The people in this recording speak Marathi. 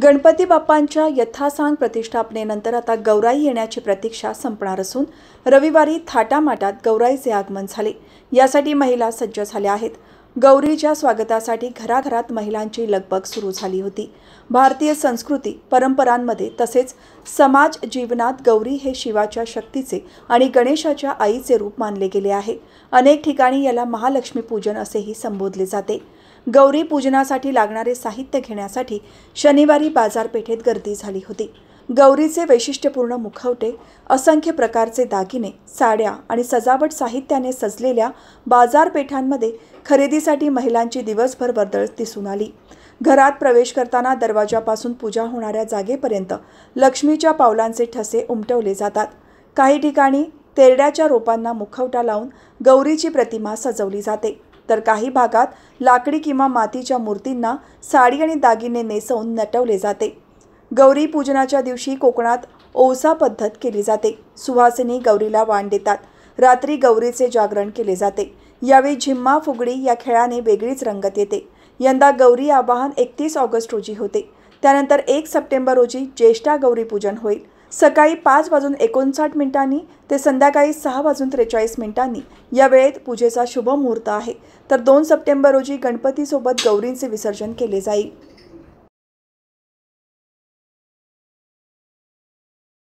गणपती बाप्पांच्या यथासांग प्रतिष्ठापनेनंतर आता गौराई येण्याची प्रतीक्षा संपणार असून रविवारी थाटामाटात गौराईचे आगमन झाले। यासाठी महिला सज्ज झाल्या आहेत। गौरीच्या स्वागतासाठी घराघरात महिलांची लगबग सुरू झाली होती। भारतीय संस्कृती परंपरांमध्ये तसेच समाज जीवनात गौरी हे शिवाच्या शक्तीचे आणि गणेशाच्या आईचे रूप मानले गेले आहे। अनेक ठिकाणी याला महालक्ष्मी पूजन असेही संबोधले जाते। गौरी पूजनासाठी लागणारे साहित्य घेण्यासाठी शनिवारी बाजारपेठेत गर्दी झाली होती। गौरीचे वैशिष्ट्यपूर्ण मुखवटे, असंख्य प्रकारचे दागिने, साड्या आणि सजावट साहित्याने सजलेल्या बाजारपेठांमध्ये खरेदीसाठी महिलांची दिवसभर वर्दळ दिसून आली। घरात प्रवेश करताना दरवाजापासून पूजा होणाऱ्या जागेपर्यंत लक्ष्मीच्या पावलांचे ठसे उमटवले जातात। काही ठिकाणी तेरड्याच्या रोपांना मुखवटा लावून गौरीची प्रतिमा सजवली जाते, तर काही भागात लाकडी किंवा मातीच्या मूर्तींना साडी आणि दागिने नेसवून नटवले जाते। गौरी पूजनाच्या दिवशी कोकणात ओवसा पद्धत केली जाते। सुहासिनी गौरीला वाण देतात। रात्री गौरीचे जागरण केले जाते। यावेळी झिम्मा फुगडी या खेळाने वेगळीच रंगत येते। यंदा गौरी आवाहन 31 ऑगस्ट रोजी होते। त्यानंतर 1 सप्टेंबर रोजी ज्येष्ठा गौरी पूजन होईल। सकाळी 5:59 ते संध्याकाळी 6:43 या वेळेत पूजेचा शुभ मुहूर्त आहे। तर 2 सप्टेंबर रोजी गणपतीसोबत गौरींचे विसर्जन केले जाईल।